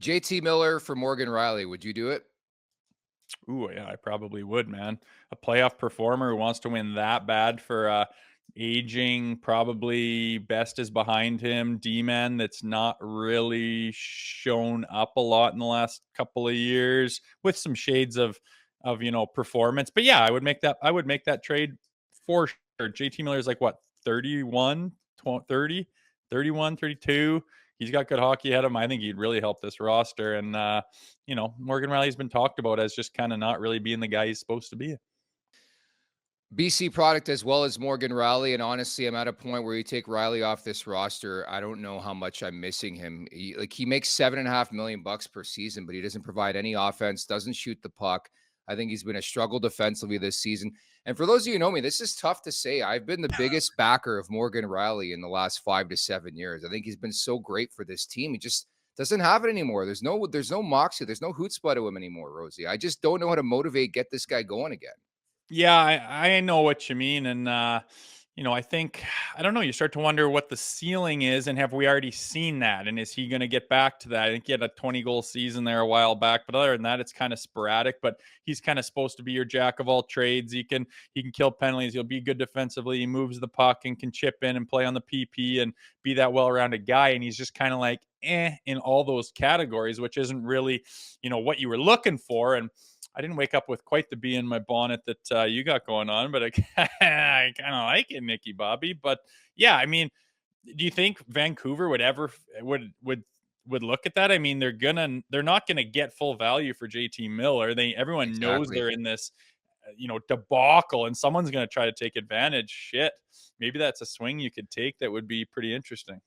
JT Miller for Morgan Rielly. Would you do it? Ooh, yeah, I probably would, man. A playoff performer who wants to win that bad for aging, probably best is behind him, D-man that's not really shown up a lot in the last couple of years with some shades of performance. But yeah, I would make that trade for sure. JT Miller is like what, 31, 30, 31, 32. He's got good hockey ahead of him. I think he'd really help this roster. And Morgan Rielly's been talked about as just kind of not really being the guy he's supposed to be. BC product as well as Morgan Rielly. And honestly, I'm at a point where you take Rielly off this roster. I don't know how much I'm missing him. He makes $7.5 million per season, but he doesn't provide any offense, doesn't shoot the puck. I think he's been a struggle defensively this season. And for those of you who know me, this is tough to say. I've been the biggest backer of Morgan Rielly in the last 5 to 7 years. I think he's been so great for this team. He just doesn't have it anymore. There's no moxie. There's no chutzpah to him anymore, Rosie. I just don't know how to motivate, get this guy going again. Yeah, I know what you mean. And, I think, I don't know, you start to wonder what the ceiling is and have we already seen that? And is he going to get back to that? I think he had a 20-goal season there a while back, but other than that, it's kind of sporadic. But he's kind of supposed to be your jack of all trades. He can kill penalties. He'll be good defensively. He moves the puck and can chip in and play on the PP and be that well-rounded guy. And he's just kind of like, in all those categories, which isn't really, what you were looking for. And I didn't wake up with quite the bee in my bonnet that you got going on, but I kind of like it, Nicky Bobby. But yeah, I mean, do you think Vancouver would ever would look at that? I mean, they're not gonna get full value for JT Miller. Everyone knows they're in this debacle, and someone's gonna try to take advantage. Shit, maybe that's a swing you could take that would be pretty interesting.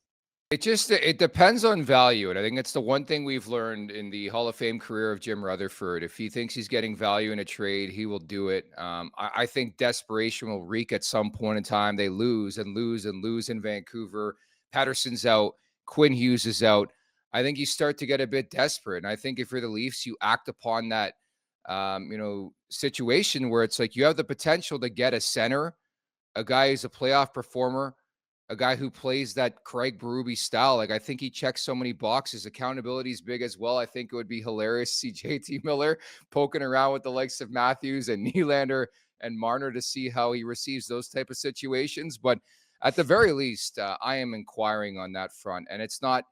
It depends on value. And I think it's the one thing we've learned in the Hall of Fame career of Jim Rutherford. If he thinks he's getting value in a trade, he will do it. I think desperation will wreak at some point in time. They lose and lose and lose in Vancouver. Patterson's out. Quinn Hughes is out. I think you start to get a bit desperate. And I think if you're the Leafs, you act upon that, situation where it's like you have the potential to get a center, a guy who's a playoff performer, a guy who plays that Craig Berube style. Like, I think he checks so many boxes. Accountability is big as well. I think it would be hilarious to see JT Miller poking around with the likes of Matthews and Nylander and Marner to see how he receives those type of situations. But at the very least, I am inquiring on that front. And it's not,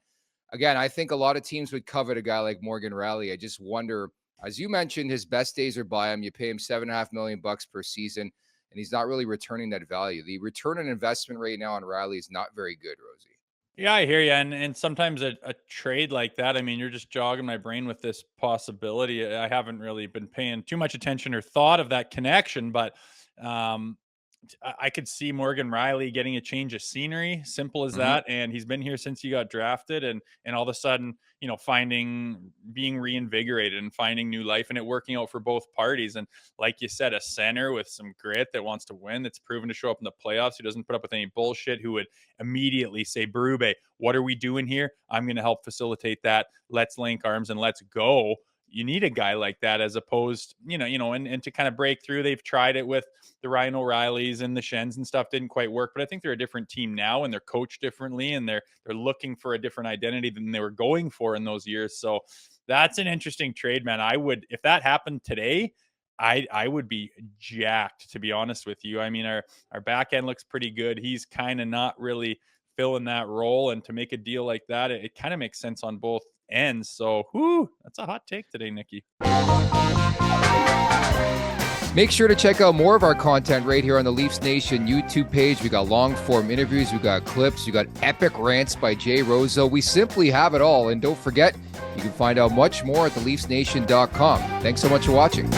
again, I think a lot of teams would covet a guy like Morgan Rielly. I just wonder, as you mentioned, his best days are by him. You pay him $7.5 million per season, and he's not really returning that value. The return on investment right now on Rielly is not very good, Rosie. Yeah, I hear you. And sometimes a trade like that, I mean, you're just jogging my brain with this possibility. I haven't really been paying too much attention or thought of that connection, but um, I could see Morgan Rielly getting a change of scenery, simple as that. And he's been here since he got drafted, and all of a sudden, being reinvigorated and finding new life, and it working out for both parties. And like you said, a center with some grit that wants to win, that's proven to show up in the playoffs, who doesn't put up with any bullshit, who would immediately say, Berube, what are we doing here? I'm going to help facilitate that. Let's link arms and let's go. You need a guy like that, as opposed, and to kind of break through. They've tried it with the Ryan O'Reillys and the Shens and stuff, didn't quite work. But I think they're a different team now, and they're coached differently, and they're looking for a different identity than they were going for in those years. So that's an interesting trade, man. If that happened today, I would be jacked, to be honest with you. I mean, our back end looks pretty good. He's kind of not really filling that role, and to make a deal like that, it kind of makes sense on both ends. So, that's a hot take today, Nicky. Make sure to check out more of our content right here on the Leafs Nation YouTube page. We got long form interviews, we got clips, we got epic rants by Jay Rosehill. We simply have it all. And don't forget, you can find out much more at theleafsnation.com. Thanks so much for watching.